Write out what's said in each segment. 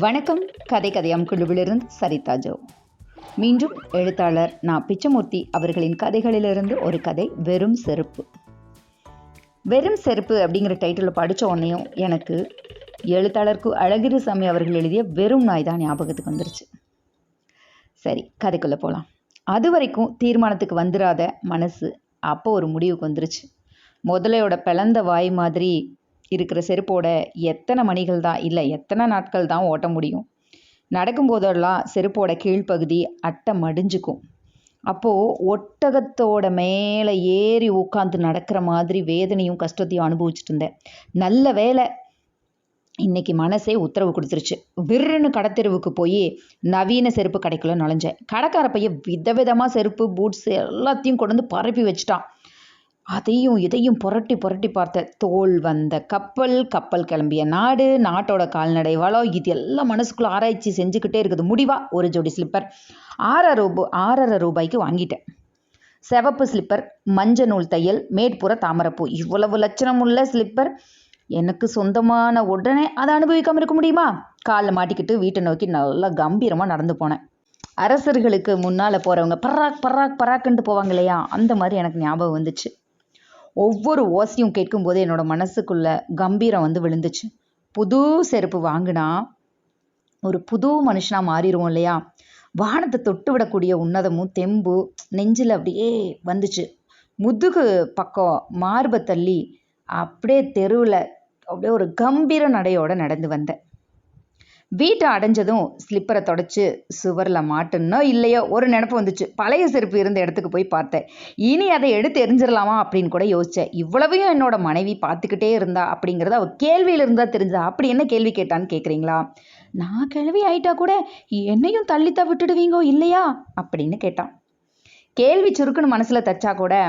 வணக்கம். கதை கதையாம் குழுவிலிருந்து சரிதா ஜோ. மீண்டும் எழுத்தாளர் நான் பிச்சமூர்த்தி அவர்களின் கதைகளிலிருந்து ஒரு கதை, வெறும் செருப்பு. வெறும் செருப்பு அப்படிங்கிற டைட்டில் படித்த உடனேயும் எனக்கு எழுத்தாளர் அழகிரிசாமி அவர்கள் எழுதிய வெறும் நாய் தான் ஞாபகத்துக்கு வந்துருச்சு. சரி, கதைக்குள்ளே போகலாம். அது வரைக்கும் தீர்மானத்துக்கு வந்துடாத மனசு அப்போ ஒரு முடிவுக்கு வந்துருச்சு. முதலையோட பிளந்த வாய் மாதிரி இருக்கிற செருப்போட எத்தனை மணிகள் தான் இல்லை எத்தனை நாட்கள் தான் ஓட்ட முடியும்? நடக்கும்போதெல்லாம் செருப்போட கீழ்ப்பகுதி அட்டை மடிஞ்சுக்கும். அப்போது ஒட்டகத்தோட மேலே ஏறி உட்காந்து நடக்கிற மாதிரி வேதனையும் கஷ்டத்தையும் அனுபவிச்சுட்டு இருந்தேன். நல்ல வேலை, இன்னைக்கு மனசே உத்தரவு கொடுத்துருச்சு. விருன்னு கடத்தெருவுக்கு போய் நவீன செருப்பு கடைக்குள்ளே நுழைஞ்சேன். கடைக்கார பையன் விதவிதமாக செருப்பு, பூட்ஸ் எல்லாத்தையும் கொண்டு வந்து பரப்பி வச்சுட்டான். அதையும் இதையும் புரட்டி புரட்டி பார்த்தேன். தோல் வந்த கப்பல், கப்பல் கிளம்பிய நாடு, நாட்டோட கால்நடை வளம், இது எல்லாம் மனசுக்குள்ளே ஆராய்ச்சி செஞ்சுக்கிட்டே இருக்குது. முடிவாக ஒரு ஜோடி ஸ்லிப்பர் 6.5 ரூபாய்க்கு வாங்கிட்டேன். சிவப்பு ஸ்லிப்பர், மஞ்சள் நூல் தையல், மேற்புற தாமரைப்பூ. இவ்வளவு லட்சணம் உள்ள ஸ்லிப்பர் எனக்கு சொந்தமான உடனே அதை அனுபவிக்காமல் இருக்க முடியுமா? காலில் மாட்டிக்கிட்டு வீட்டை நோக்கி நல்லா கம்பீரமாக நடந்து போனேன். அரசர்களுக்கு முன்னால் போகிறவங்க பராக் பராக் பராக்குன்ட்டு போவாங்க இல்லையா, அந்த மாதிரி எனக்கு ஞாபகம் வந்துச்சு. ஒவ்வொரு ஓசையும் கேட்கும்போது என்னோட மனசுக்குள்ள கம்பீரம் வந்து விழுந்துச்சு. புது செருப்பு வாங்கினா ஒரு புது மனுஷனாக மாறிடுவோம் இல்லையா? வானத்தை தொட்டு விடக்கூடிய உன்னதமும் தெம்பு நெஞ்சில் அப்படியே வந்துச்சு. முதுகு பக்கம் மார்பை தள்ளி அப்படியே தெருவில் அப்படியே ஒரு கம்பீர நடையோட நடந்து வந்தேன். வீட்டை அடைஞ்சதும் ஸ்லிப்பரை தொடச்சி சுவரில் மாட்டணும் இல்லையோ ஒரு நினப்பு வந்துச்சு. பழைய செருப்பு இருந்த இடத்துக்கு போய் பார்த்தேன். இனி அதை எடுத்து எரிஞ்சிடலாமா அப்படின்னு கூட யோசித்தேன். இவ்வளவையும் என்னோட மனைவி பார்த்துக்கிட்டே இருந்தா அப்படிங்கிறத அவள் கேள்வியில் இருந்தால் தெரிஞ்சா. அப்படி என்ன கேள்வி கேட்டான்னு கேட்குறீங்களா? நான் கேள்வி ஆயிட்டா கூட என்னையும் தள்ளித்தான் விட்டுடுவீங்கோ இல்லையா அப்படின்னு கேட்டான். கேள்வி சுருக்குன்னு மனசில் தச்சா கூட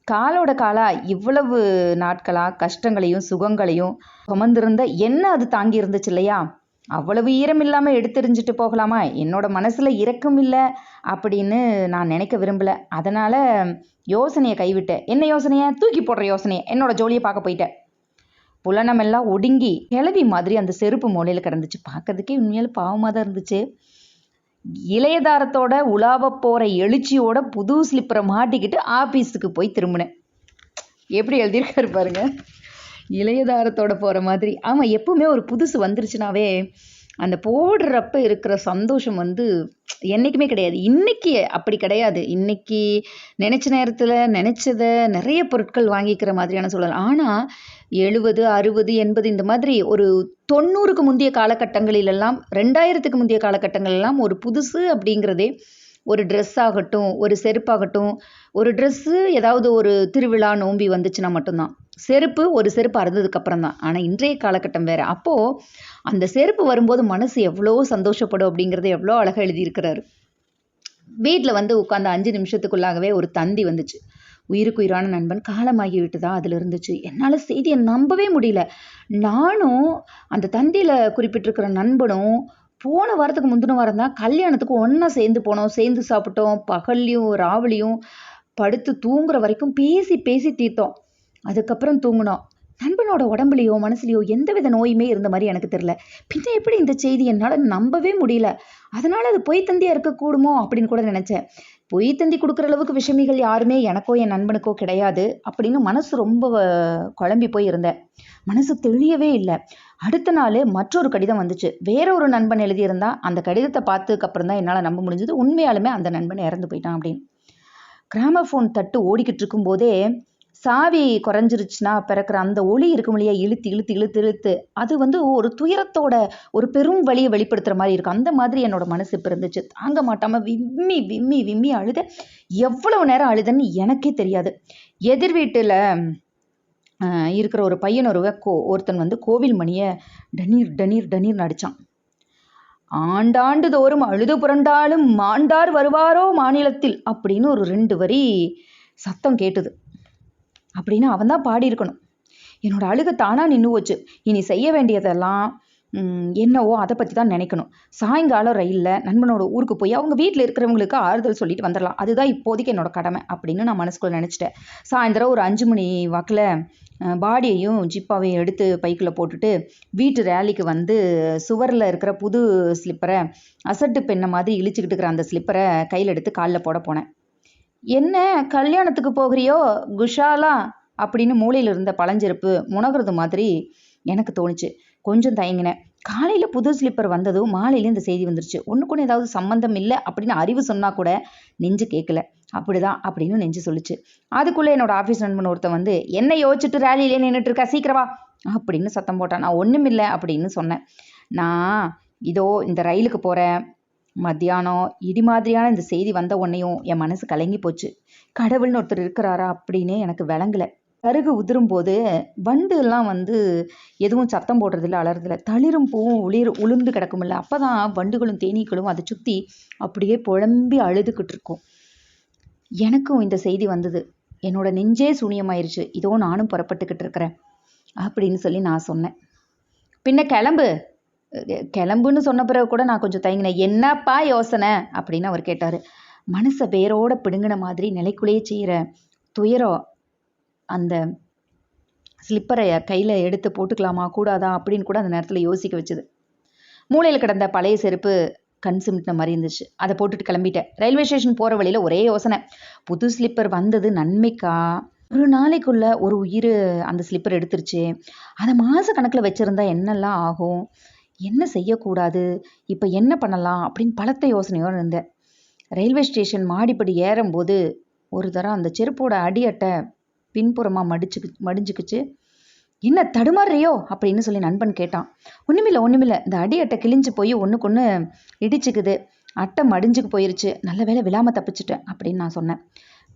காலோட காலா இவ்வளவு நாட்களாக கஷ்டங்களையும் சுகங்களையும் சுமந்திருந்த என்ன அது தாங்கி இருந்துச்சு இல்லையா? அவ்வளவு ஈரம் இல்லாமல் எடுத்தெறிஞ்சிட்டு போகலாமா? என்னோட மனசில் இரக்கம் இல்லை அப்படின்னு நான் நினைக்க விரும்பலை. அதனால் யோசனையை கைவிட்டேன். என்ன யோசனையை? தூக்கி போடுற யோசனையை. என்னோட ஜோலியை பார்க்க போயிட்டேன். புலனமெல்லாம் ஒடுங்கி கிளவி மாதிரி அந்த செருப்பு மூலையில் கிடந்துச்சு. பார்க்கறதுக்கே உண்மையாலும் பாவமாக தான் இருந்துச்சு. இளையதாரத்தோட உலாவ போகிற எழுச்சியோட புது ஸ்லிப்பரை மாட்டிக்கிட்டு ஆஃபீஸுக்கு போய் திரும்பினேன். எப்படி எழுதியிருக்காரு பாருங்க, இளையதாரத்தோட போகிற மாதிரி. ஆமாம், எப்பவுமே ஒரு புதுசு வந்துருச்சுனாவே அந்த போடுறப்ப இருக்கிற சந்தோஷம் வந்து என்றைக்குமே கிடையாது. இன்றைக்கி அப்படி கிடையாது. இன்றைக்கி நினச்ச நேரத்தில் நினச்சதை நிறைய பொருட்கள் வாங்கிக்கிற மாதிரியான சூழல். ஆனால் 70, 60, 80 இந்த மாதிரி ஒரு 90க்கு முந்தைய காலகட்டங்களிலெல்லாம், 2000க்கு முந்தைய காலகட்டங்களெல்லாம் ஒரு புதுசு அப்படிங்கிறதே ஒரு ட்ரெஸ் ஆகட்டும், ஒரு செருப்பாகட்டும், ஒரு ட்ரெஸ்ஸு ஏதாவது ஒரு திருவிழா நோம்பி வந்துச்சுன்னா மட்டும்தான். செருப்பு ஒரு செருப்பு அறுந்ததுக்கப்புறம் தான். ஆனால் இன்றைய காலகட்டம் வேறு. அப்போது அந்த செருப்பு வரும்போது மனசு எவ்வளோ சந்தோஷப்படும் அப்படிங்கிறத எவ்வளோ அழகாக எழுதியிருக்கிறாரு. வீட்டில் வந்து உட்காந்து 5 நிமிஷத்துக்குள்ளாகவே ஒரு தந்தி வந்துச்சு. உயிருக்கு உயிரான நண்பன் காலமாகி விட்டுதா அதில் இருந்துச்சு. என்னால் செய்தியை நம்பவே முடியல. நானும் அந்த தந்தியில் குறிப்பிட்டிருக்கிற நண்பனும் போன வாரத்துக்கு முந்தின வாரம் தான் கல்யாணத்துக்கு ஒன்றா சேர்ந்து போனோம். சேர்ந்து சாப்பிட்டோம். பகல்லையும் ராவிலையும் படுத்து தூங்குற வரைக்கும் பேசி பேசி தீர்த்தோம். அதுக்கப்புறம் தூங்கினோம். நண்பனோட உடம்புலையோ மனசுலையோ எந்தவித நோயுமே இருந்த மாதிரி எனக்கு தெரியல. பின்ன எப்படி இந்த செய்தி என்னால் நம்பவே முடியல. அதனால் அது பொய் தந்தியாக இருக்கக்கூடுமோ அப்படின்னு கூட நினச்சேன். பொய் தந்தி கொடுக்குற அளவுக்கு விஷமிகள் யாருமே எனக்கோ என் நண்பனுக்கோ கிடையாது அப்படின்னு மனசு ரொம்ப குழம்பி போய் இருந்தேன். மனசு தெளியவே இல்லை. அடுத்த நாள் மற்றொரு கடிதம் வந்துச்சு. வேற ஒரு நண்பன் எழுதியிருந்தா. அந்த கடிதத்தை பார்த்ததுக்கப்புறம் தான் என்னால் நம்ப முடிஞ்சது. உண்மையாலுமே அந்த நண்பன் இறந்து போயிட்டான் அப்படின்னு. கிராமஃபோன் தட்டு ஓடிக்கிட்டு இருக்கும்போதே சாவி குறைஞ்சிருச்சுன்னா பிறக்கிற அந்த ஒளி இருக்கும் இல்லையா, இழுத்து இழுத்து இழுத்து இழுத்து அது வந்து ஒரு துயரத்தோட ஒரு பெரும் வலியை வெளிப்படுத்துகிற மாதிரி இருக்கும். அந்த மாதிரி என்னோட மனசு இப்போ இருந்துச்சு. தாங்க மாட்டாமல் விம்மி விம்மி விம்மி அழுத. எவ்வளவு நேரம் அழுதுன்னு எனக்கே தெரியாது. எதிர் வீட்டில் இருக்கிற ஒரு பையன் ஒருத்தன் வந்து கோவில் மணியை டனீர் டனீர் டனீர் நடிச்சான். ஆண்டாண்டு தோறும் அழுது புரண்டாலும் மாண்டார் வருவாரோ மாநிலத்தில் அப்படின்னு ஒரு 2 வரி சத்தம் கேட்டுது. அப்படின்னு அவன் தான் பாடியிருக்கணும். என்னோட அழுக தானாக நின்று போச்சு. இனி செய்ய வேண்டியதெல்லாம் என்னவோ அதை பற்றி தான் நினைக்கணும். சாயங்காலம் ரயிலில் நண்பனோட ஊருக்கு போய் அவங்க வீட்டில் இருக்கிறவங்களுக்கு ஆறுதல் சொல்லிட்டு வந்துடலாம். அதுதான் இப்போதைக்கு என்னோட கடமை அப்படின்னு நான் மனசுக்குள்ள நினச்சிட்டேன். சாயந்தரம் ஒரு 5 மணி வாக்கில் பாடியையும் ஜிப்பாவையும் எடுத்து பைக்குள்ளே போட்டுட்டு வீட்டு ரேலிக்கு வந்து சுவரில் இருக்கிற புது ஸ்லிப்பரை அசட்டு பெண்ணை மாதிரி இழிச்சுக்கிட்டு இருக்கிற அந்த ஸ்லிப்பரை கையில் எடுத்து காலில் போட போனேன். என்ன கல்யாணத்துக்கு போகிறியோ குஷாலா அப்படின்னு மூளையில் இருந்த பழஞ்செருப்பு முனகிறது மாதிரி எனக்கு தோணுச்சு. கொஞ்சம் தயங்கினேன். காலையில் புது ஸ்லிப்பர் வந்ததும் மாலையில இந்த செய்தி வந்துருச்சு. ஒன்றுக்கு ஏதாவது சம்மந்தம் இல்லை அப்படின்னு அறிவு சொன்னால் கூட நெஞ்சு கேட்கல. அப்படிதான் அப்படின்னு நெஞ்சு சொல்லிச்சு. அதுக்குள்ளே என்னோட ஆஃபீஸ் நண்பன் ஒருத்தன் வந்து என்ன யோசிச்சுட்டு ரேலியிலே நின்றுட்டு இருக்கா, சீக்கிரவா அப்படின்னு சத்தம் போட்டான். நான் ஒன்றும் இல்லை அப்படின்னு சொன்னேன். நான் இதோ இந்த ரயிலுக்கு போகிறேன். மத்தியானம் இடி மாதிரியான இந்த செய்தி வந்த உடனேயும் என் மனசு கலங்கி போச்சு. கடவுள்னு ஒருத்தர் இருக்கிறாரா அப்படின்னே எனக்கு விளங்கலை. கருகு உதிரும் போது வண்டு எல்லாம் வந்து எதுவும் சத்தம் போடுறதில்ல, அலறதில்ல. தளிரும் பூவும் உளுந்து கிடக்குமில்ல, அப்போ தான் வண்டுகளும் தேனீக்களும் அதை சுற்றி அப்படியே புழம்பி அழுதுகிட்டு இருக்கும். எனக்கும் இந்த செய்தி வந்தது. என்னோட நெஞ்சே சூனியமாயிருச்சு. இதோ நானும் புறப்பட்டுக்கிட்டு இருக்கிறேன் அப்படின்னு சொல்லி நான் சொன்னேன். பின்ன கிளம்புன்னு சொன்ன பிறகு கூட நான் கொஞ்சம் தயங்கினேன். என்னப்பா யோசனை அப்படின்னு அவர் கேட்டார். மனசை வேரோட பிடுங்கின மாதிரி நிலைக்குள்ளேயே செய்கிற துயரம் அந்த ஸ்லிப்பரை கையில் எடுத்து போட்டுக்கலாமா கூடாதா அப்படின்னு கூட அந்த நேரத்தில் யோசிக்க வச்சுது. மூளையில் கிடந்த பழைய செருப்பு கண் சிமிட்டின மாதிரி இருந்துச்சு. அதை போட்டுட்டு கிளம்பிட்டேன். ரயில்வே ஸ்டேஷன் போகிற வழியில் ஒரே யோசனை. புது ஸ்லிப்பர் வந்தது நன்மைக்கா? ஒரு நாளைக்குள்ள ஒரு உயிர் அந்த ஸ்லிப்பர் எடுத்துருச்சு. அதை மாத கணக்கில் வச்சுருந்தா என்னெல்லாம் ஆகும், என்ன செய்யக்கூடாது, இப்போ என்ன பண்ணலாம் அப்படின்னு பலத்த யோசனையோடு இருந்தேன். ரயில்வே ஸ்டேஷன் மாடிப்படி ஏறும்போது ஒரு தரம் அந்த செருப்போட அடி அட்டை பின்புறமாக மடிஞ்சுக்குச்சு. என்ன தடுமாறியோ அப்படின்னு சொல்லி நண்பன் கேட்டான். ஒன்றுமில்லை, இந்த அடி அட்டை கிழிஞ்சு போய் ஒன்றுக்கு ஒன்று இடிச்சுக்குது, அட்டை மடிஞ்சுக்கு போயிருச்சு, நல்ல வேளை விழாமல் தப்பிச்சிட்டேன் அப்படின்னு நான் சொன்னேன்.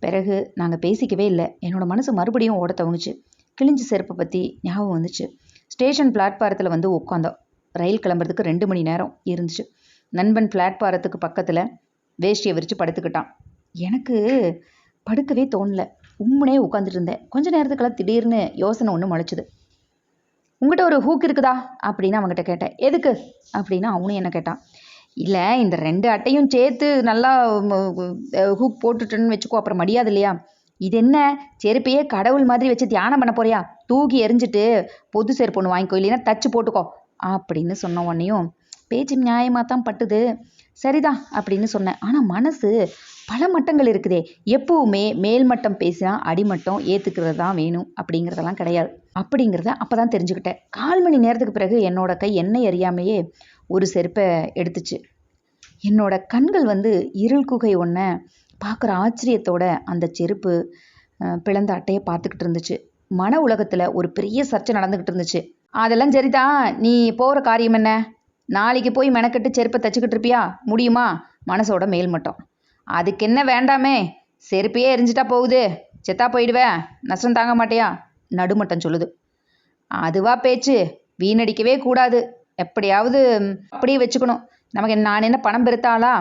பிறகு நாங்கள் பேசிக்கவே இல்லை. என்னோட மனசு மறுபடியும் ஓட துவங்குச்சு. கிழிஞ்சு செருப்பை பற்றி ஞாபகம் வந்துச்சு. ஸ்டேஷன் பிளாட்பாரத்தில் வந்து உட்காந்தோம். ரயில் கிளம்புறதுக்கு 2 மணி நேரம் இருந்துச்சு. நண்பன் பிளாட்பாரத்துக்கு பக்கத்தில் வேஷ்டியை விரித்து படுத்துக்கிட்டான். எனக்கு படுக்கவே தோணலை. உம்முனே உட்காந்துட்டு இருந்தேன். கொஞ்ச நேரத்துக்கெல்லாம் திடீர்னு யோசனை ஒன்று முளைச்சிது. உங்கள்கிட்ட ஒரு ஹூக் இருக்குதா அப்படின்னு அவங்ககிட்ட கேட்டேன். எதுக்கு அப்படின்னு அவனும் என்ன கேட்டான். இல்லை, இந்த 2 அட்டையும் சேர்த்து நல்லா ஹூக் போட்டுட்டேன்னு வச்சுக்கோ, அப்புறம் மடியாது இல்லையா? இது என்ன செருப்பையே கடவுள் மாதிரி வச்சு தியானம் பண்ண போறியா? தூக்கி எரிஞ்சிட்டு பொது செருப்பு ஒன்று வாங்கிக்கோ, இல்லைன்னா தச்சு போட்டுக்கோ அப்படின்னு சொன்ன உடனேயும் பேச்சு நியாயமாக தான் பட்டுது. சரிதான் அப்படின்னு சொன்னேன். ஆனால் மனசு பல மட்டங்கள் இருக்குதே. எப்பவுமே மேல்மட்டம் பேசினா அடிமட்டம் ஏற்றுக்கிறது தான் வேணும் அப்படிங்கிறதெல்லாம் கிடையாது அப்படிங்கிறத அப்போ தான் தெரிஞ்சுக்கிட்டேன். 1/4 மணி நேரத்துக்கு பிறகு என்னோட கை என்னை அறியாமையே ஒரு செருப்பை எடுத்துச்சு. என்னோட கண்கள் வந்து இருள் குகை ஒன்றை பார்க்குற ஆச்சரியத்தோட அந்த செருப்பு பிளந்த அட்டையை பார்த்துக்கிட்டு இருந்துச்சு. மன உலகத்தில் ஒரு பெரிய சர்ச்சை நடந்துக்கிட்டு இருந்துச்சு. அதெல்லாம் சரிதான், நீ போகிற காரியம் என்ன? நாளைக்கு போய் மெனக்கட்டு செருப்பை தச்சுக்கிட்டு இருப்பியா? முடியுமா? மனசோட மேல்மட்டம். அதுக்கு என்ன வேண்டாமே, செருப்பையே எரிஞ்சிட்டா போகுது, செத்தா போயிடுவேன், நஷ்டம் தாங்க மாட்டியா? நடுமட்டம் சொல்லுது. அதுவா பேச்சு, வீணடிக்கவே கூடாது, எப்படியாவது அப்படியே வச்சுக்கணும், நமக்கு நான் என்ன பணம் பெருத்தாளா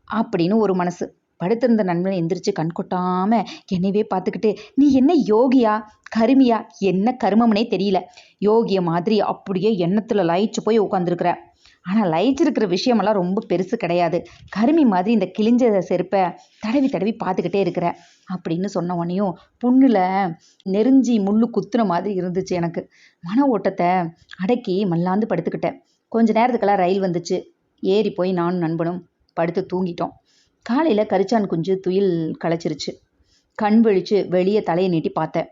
அப்படின்னு ஒரு மனசு. படுத்திருந்த நண்பனை எந்திரிச்சு கண் கொட்டாம என்னையவே பார்த்துக்கிட்டு, நீ என்ன யோகியா கருமியா, என்ன கருமம்னே தெரியல, யோகிய மாதிரி அப்படியே எண்ணத்துல லயிச்சு போய் உட்காந்துருக்குற. ஆனால் லயிச்சிருக்கிற விஷயமெல்லாம் ரொம்ப பெருசு கிடையாது. கருமி மாதிரி இந்த கிழிஞ்ச செருப்பை தடவி தடவி பார்த்துக்கிட்டே இருக்கிற அப்படின்னு சொன்ன உடனேயும் புண்ணில் நெருஞ்சி முள்ளு குத்துன மாதிரி இருந்துச்சு எனக்கு. மன ஓட்டத்தை அடக்கி மல்லாந்து படுத்துக்கிட்டேன். கொஞ்ச நேரத்துக்கெல்லாம் ரயில் வந்துச்சு. ஏறி போய் நானும் நண்பனும் படுத்து தூங்கிட்டோம். காலையில் கரிச்சான் குஞ்சு துயில் களைச்சிருச்சு. கண் விழிச்சு வெளியே தலையை நீட்டி பார்த்தேன்.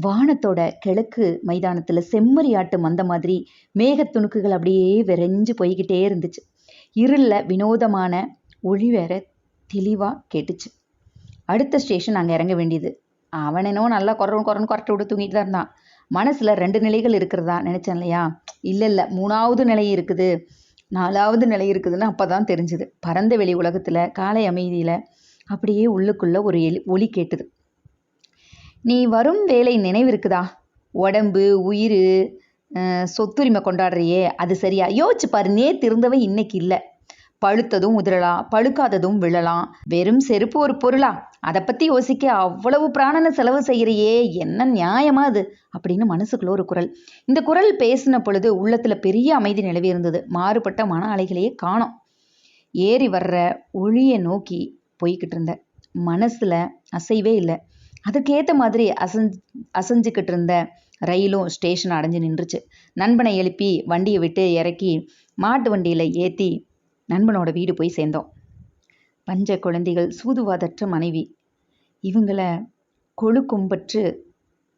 வானத்தோட கிழக்கு மைதானத்தில் செம்மறியாட்டு மந்த மாதிரி மேகத்துணுக்குகள் அப்படியே விரைஞ்சு போய்கிட்டே இருந்துச்சு. இருளில் வினோதமான ஒளி வேற தெளிவாக கேட்டுச்சு. அடுத்த ஸ்டேஷன் அங்கே இறங்க வேண்டியது. அவனேனோ நல்லா கொரட்டை விட்டு தூங்கிட்டு தான் இருந்தான். மனசில் 2 நிலைகள் இருக்கிறதா நினச்சேன் இல்லையா? இல்லை 3வது நிலை இருக்குது, 4வது நிலை இருக்குதுன்னு அப்போ தான் தெரிஞ்சுது. பரந்த வெளி உலகத்தில் காலை அமைதியில் அப்படியே உள்ளுக்குள்ளே ஒரு ஒலி கேட்டுது. நீ வரும் வேலை நினைவு இருக்குதா? உடம்பு உயிர் சொத்துரிமை கொண்டாடுறியே, அது சரியா? யோசிச்சு பாரு, நேற்று இருந்தவன் இன்னைக்கு இல்லை. பழுத்ததும் உதிரலாம், பழுக்காததும் விழலாம். வெறும் செருப்பு ஒரு பொருளா? அதை பற்றி யோசிக்க அவ்வளவு பிராணனை செலவு செய்கிறையே, என்ன நியாயமா அது அப்படின்னு மனசுக்குள்ள ஒரு குரல். இந்த குரல் பேசின பொழுது உள்ளத்தில் பெரிய அமைதி நிலவி இருந்தது. மாறுபட்ட மன அலைகளையே காணோம். ஏறி வர்ற ஒளியை நோக்கி போய்கிட்டு இருந்த மனசில் அசைவே இல்லை. அதுக்கேற்ற மாதிரி அசைஞ்சுக்கிட்டு இருந்த ரயிலும் ஸ்டேஷன் அடைஞ்சு நின்றுச்சு. நண்பனை எழுப்பி வண்டியை விட்டு இறக்கி மாட்டு வண்டியில் ஏற்றி நண்பனோட வீடு போய் சேர்ந்தோம். பஞ்ச குழந்தைகள், சூதுவாதற்ற மனைவி, இவங்கள கொழு கும்பற்று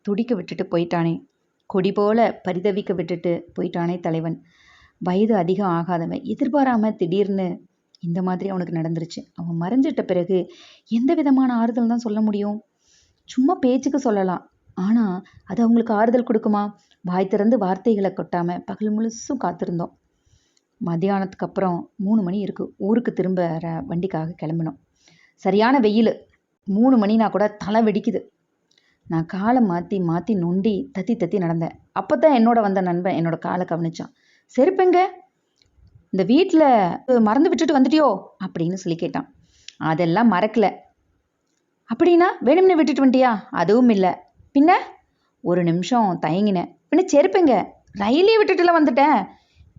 துடிக்க விட்டுட்டு போயிட்டானே, கொடி போல பரிதவிக்க விட்டுட்டு போயிட்டானே தலைவன். வயது அதிகம் ஆகாதவன், எதிர்பாராமல் திடீர்னு இந்த மாதிரி அவனுக்கு நடந்துருச்சு. அவன் மறைஞ்சிட்ட பிறகு எந்த விதமான ஆறுதல் தான் சொல்ல முடியும்? சும்மா பேச்சுக்கு சொல்லலாம், ஆனால் அது அவங்களுக்கு ஆறுதல் கொடுக்குமா? வாய் திறந்து வார்த்தைகளை கொட்டாமல் பகல் முழுசும் காத்திருந்தோம். மத்தியானத்துக்கு அப்புறம் 3 மணி இருக்குது. ஊருக்கு திரும்ப வண்டிக்காக கிளம்பினோம். சரியான வெயில். 3 மணினா கூட தலை வெடிக்குது. நான் காலை மாற்றி மாற்றி நொண்டி தத்தி தத்தி நடந்தேன். அப்போ தான் என்னோட வந்த நண்பன் என்னோட காலை கவனிச்சான். செருப்பெங்க? இந்த வீட்டில் மறந்து விட்டுட்டு வந்துட்டியோ அப்படின்னு சொல்லி கேட்டான். அதெல்லாம் மறக்கல. அப்படின்னா வேணும்னு விட்டுட்டு வந்துட்டியா? அதுவும் இல்லை. பின்ன? ஒரு நிமிஷம் தயங்கினேன். பின்ன செருப்பெங்க? ரயிலே விட்டுட்டுல வந்துட்டேன்.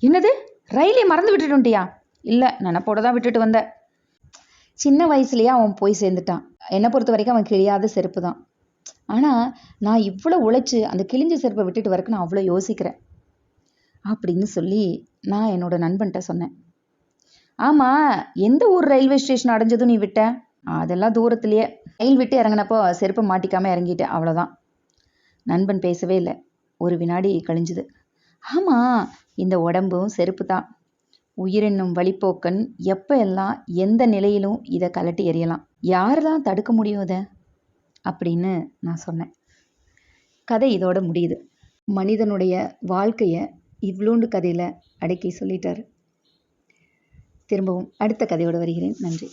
என்னது, ரயிலே மறந்து விட்டுட்டு வந்துட்டியா? இல்லை, நினப்போட தான் விட்டுட்டு வந்தேன். சின்ன வயசுலேயே அவன் போய் சேர்ந்துட்டான். என்னை பொறுத்த வரைக்கும் அவன் கிழியாத செருப்பு தான். ஆனால் நான் இவ்வளோ உழைச்சி அந்த கிழிஞ்ச செருப்பை விட்டுட்டு வரக்கு நான் அவ்வளோ யோசிக்கிறேன் அப்படின்னு சொல்லி நான் என்னோட நண்பன்கிட்ட சொன்னேன். ஆமாம், எந்த ஊர் ரயில்வே ஸ்டேஷன் அடைஞ்சதும் நீ விட்ட? அதெல்லாம் தூரத்துலேயே. ரயில் விட்டு இறங்கினப்போ செருப்பை மாட்டிக்காமல் இறங்கிட்டேன், அவ்வளோதான். நண்பன் பேசவே இல்லை. ஒரு வினாடி கழிஞ்சுது. ஆமாம், இந்த உடம்பும் செருப்பு தான். உயிரென்னும் வழிப்போக்கன் எப்போ எல்லாம் எந்த நிலையிலும் இதை கலட்டி எறியலாம். யார் தான் தடுக்க முடியும் இதை அப்படின்னு நான் சொன்னேன். கதை இதோட முடியுது. மனிதனுடைய வாழ்க்கையை இவ்வளோண்டு கதையில் அடக்கி சொல்லிட்டார். திரும்பவும் அடுத்த கதையோடு வருகிறேன். நன்றி.